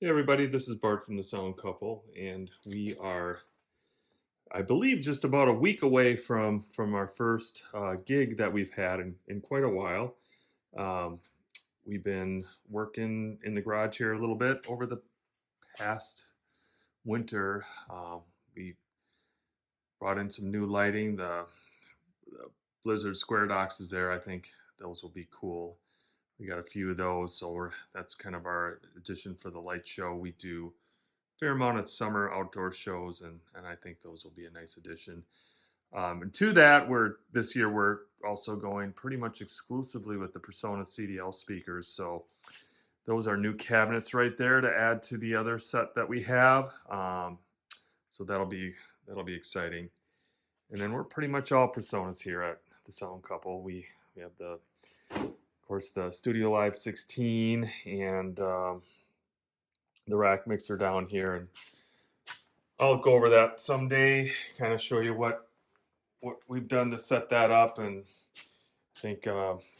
Hey everybody, this is Bart from the Sound Couple, and we are, I believe, just about a week away from our first gig that we've had in quite a while. Um, we've been working in the garage here a little bit over the past winter. We brought in some new lighting. The Blizzard Square Docks is there. I think those will be cool. We got a few of those, so that's kind of our addition for the light show. We do fair amount of summer outdoor shows, and I think those will be a nice addition. And to that, this year we're also going pretty much exclusively with the PreSonus CDL speakers. So those are new cabinets right there to add to the other set that we have. So that'll be exciting. And then we're pretty much all PreSonus here at the Sound Couple. We have of course, the Studio Live 16 and the rack mixer down here, and I'll go over that someday, kind of show you what we've done to set that up, and I think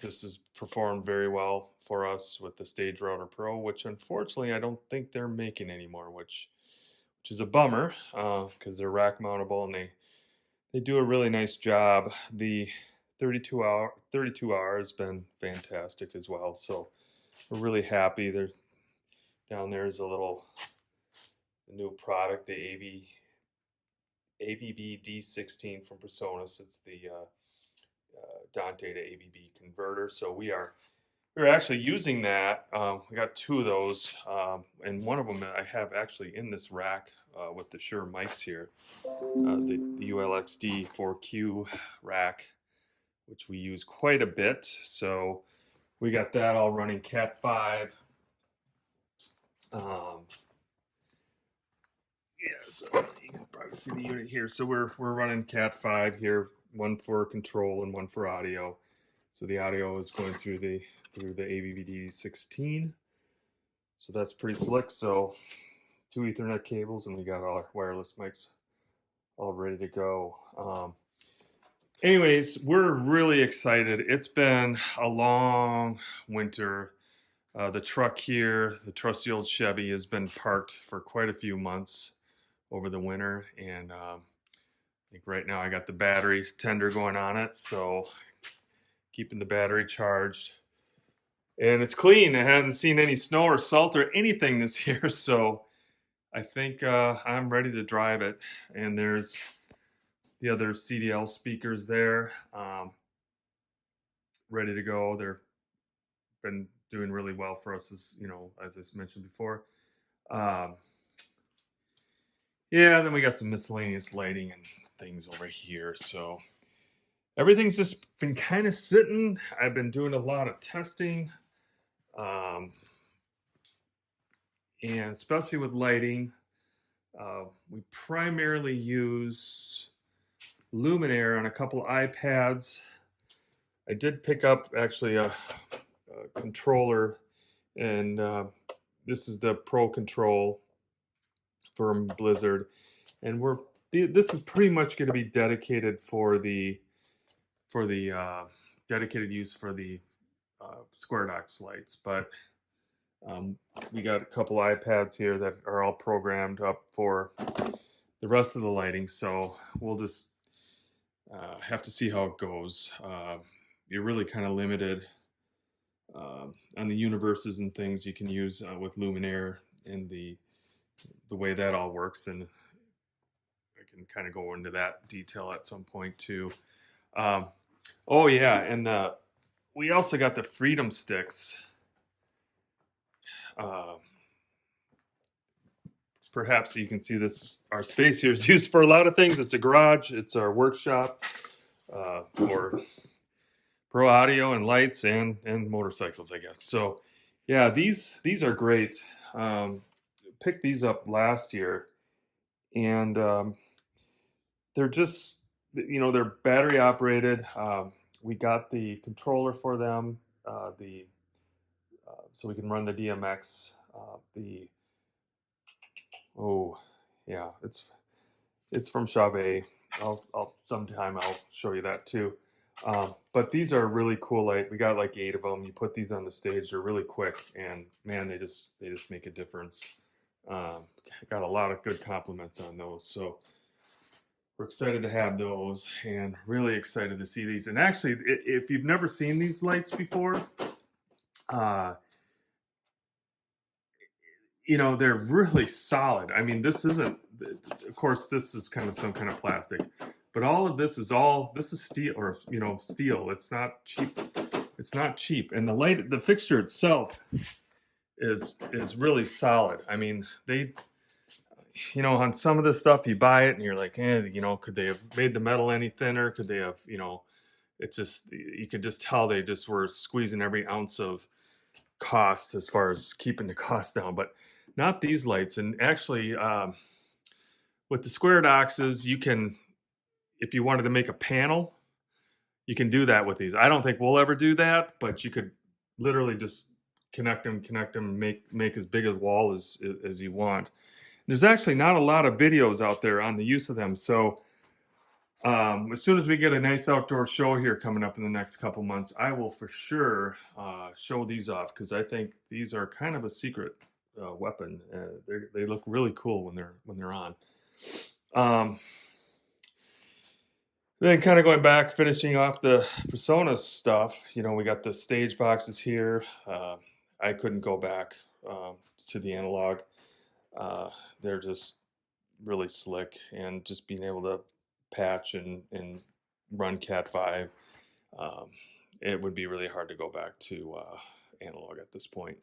this has performed very well for us with the Stage Router Pro, which unfortunately I don't think they're making anymore, which is a bummer because they're rack mountable and they do a really nice job. The 32R has been fantastic as well, so we're really happy. Down there is the new product, the AVB-D16 from PreSonus. It's the Dante to AVB converter. So we're actually using that. We got two of those, and one of them I have actually in this rack with the Shure mics here, the ULXD 4Q rack, which we use quite a bit. So we got that all running Cat 5. Yeah, so you can probably see the unit here. So we're running Cat 5 here, one for control and one for audio. So the audio is going through the AVB-D16. So that's pretty slick. So 2 Ethernet cables, and we got all our wireless mics all ready to go. Anyways, we're really excited. It's been a long winter. The truck here, the trusty old Chevy, has been parked for quite a few months over the winter, and I think right now I got the battery tender going on it, so keeping the battery charged. And it's clean. I haven't seen any snow or salt or anything this year, so I think I'm ready to drive it. And there's the other CDL speakers there, ready to go. They've been doing really well for us, as I mentioned before. Yeah, then we got some miscellaneous lighting and things over here. So everything's just been kind of sitting. I've been doing a lot of testing, and especially with lighting. We primarily use Luminaire on a couple iPads. I did pick up actually a controller, and this is the Pro Control from Blizzard, and this is pretty much going to be dedicated for the dedicated use for the Square Docks lights. But we got a couple iPads here that are all programmed up for the rest of the lighting, so we'll just have to see how it goes. You're really kind of limited on the universes and things you can use with Luminaire and the way that all works, and I can kind of go into that detail at some point too. Oh yeah, and we also got the Freedom Sticks. Perhaps you can see this. Our space here is used for a lot of things. It's a garage. It's our workshop for pro audio and lights and motorcycles, I guess. So yeah, these are great. Picked these up last year, and they're just, they're battery operated. We got the controller for them, so we can run the DMX. It's from Chave. Sometime I'll show you that too. But these are really cool light. We got like 8 of them. You put these on the stage, they're really quick, and man, they just make a difference. Got a lot of good compliments on those. So we're excited to have those and really excited to see these. And actually, if you've never seen these lights before, uh, they're really solid. I mean, this isn't, of course, this is kind of some kind of plastic, but all of this is steel, or, steel. It's not cheap. It's not cheap. And the fixture itself is really solid. I mean, on some of this stuff, you buy it and you're like, could they have made the metal any thinner? Could they have, you could just tell they just were squeezing every ounce of cost as far as keeping the cost down, but not these lights. And actually, with the squared oxes, you can, if you wanted to make a panel, you can do that with these. I don't think we'll ever do that, but you could literally just connect them, make as big a wall as you want. There's actually not a lot of videos out there on the use of them. So as soon as we get a nice outdoor show here coming up in the next couple months, I will for sure show these off, because I think these are kind of a secret weapon. They look really cool when they're on. Then kind of going back, finishing off the PreSonus stuff, we got the stage boxes here. I couldn't go back to the analog. They're just really slick, and just being able to patch and run Cat 5, it would be really hard to go back to analog at this point.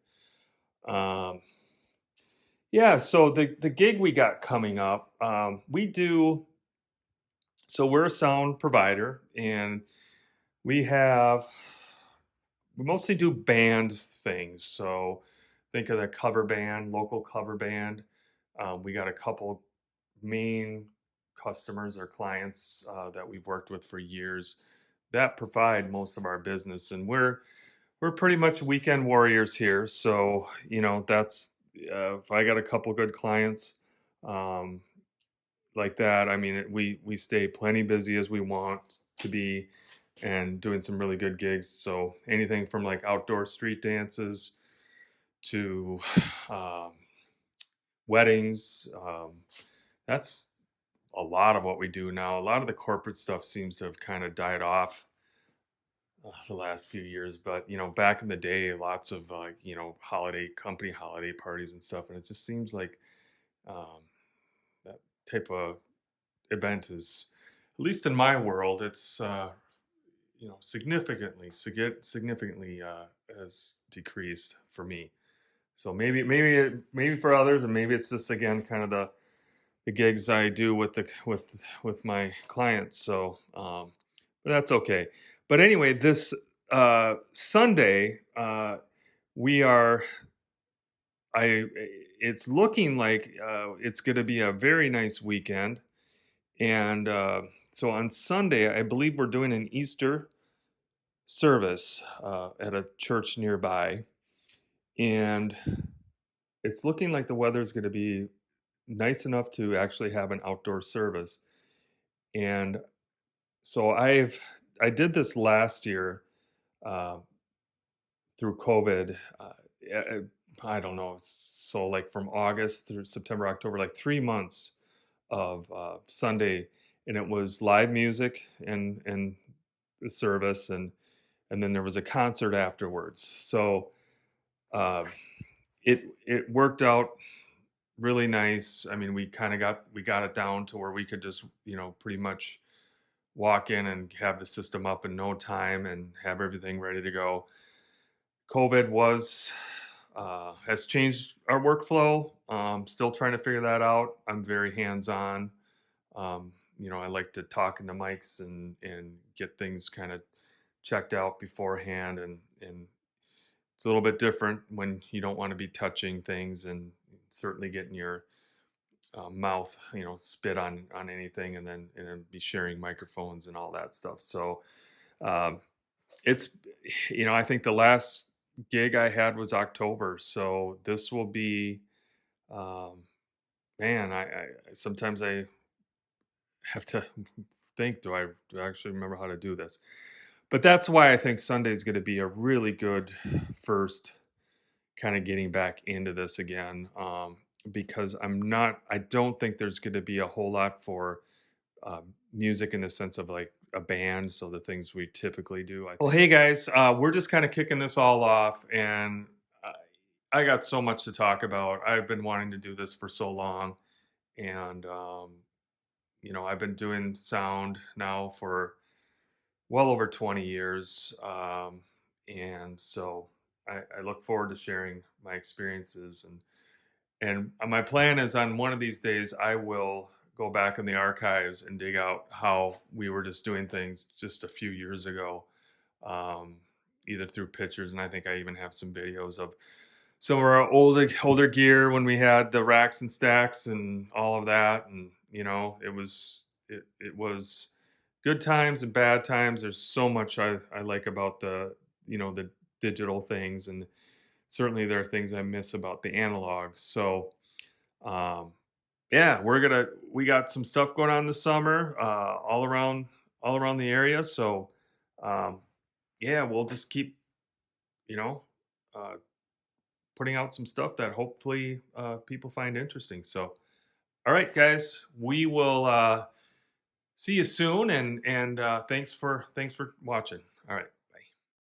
Yeah, so the gig we got coming up, so we're a sound provider, and we mostly do band things. So think of the cover band, local cover band. We got a couple main customers or clients that we've worked with for years that provide most of our business, and we're pretty much weekend warriors here. So that's if I got a couple good clients like that, I mean, we stay plenty busy as we want to be, and doing some really good gigs. So anything from like outdoor street dances to weddings. That's a lot of what we do now. A lot of the corporate stuff seems to have kind of died off the last few years, but back in the day, lots of company holiday parties and stuff, and it just seems like that type of event is, at least in my world, it's significantly has decreased for me. So maybe for others, and maybe it's just, again, kind of the gigs I do with my clients. So but that's okay. But anyway, this Sunday, we are I it's looking like it's going to be a very nice weekend. And so on Sunday, I believe we're doing an Easter service at a church nearby, and it's looking like the weather is going to be nice enough to actually have an outdoor service. And so I did this last year uh, through COVID. I don't know, so like from August through September, October, like 3 months of Sunday, and it was live music and the service, and then there was a concert afterwards. So uh, it worked out really nice. I mean, we got it down to where we could just pretty much walk in and have the system up in no time and have everything ready to go. COVID has changed our workflow. Still trying to figure that out. I'm very hands-on. I like to talk into mics and get things kind of checked out beforehand, and it's a little bit different when you don't want to be touching things, and certainly getting your mouth, spit on anything, and then be sharing microphones and all that stuff. So um, it's, I think the last gig I had was October, so this will be, um, man, I sometimes I have to think, do I actually remember how to do this? But that's why I think Sunday is going to be a really good first kind of getting back into this again. because I don't think there's going to be a whole lot for music in the sense of like a band. So the things we typically do. Well, hey guys, we're just kind of kicking this all off, and I got so much to talk about. I've been wanting to do this for so long, and I've been doing sound now for well over 20 years, and so I look forward to sharing my experiences. And my plan is on one of these days, I will go back in the archives and dig out how we were just doing things just a few years ago, um, either through pictures, and I think I even have some videos of some of our older gear when we had the racks and stacks and all of that. And it was good times and bad times. There's so much I like about the digital things, and certainly there are things I miss about the analog. So um, yeah, we got some stuff going on this summer, all around the area. So um, yeah, we'll just keep you know uh, putting out some stuff that hopefully people find interesting. So all right, guys, we will see you soon, and thanks for watching. All right.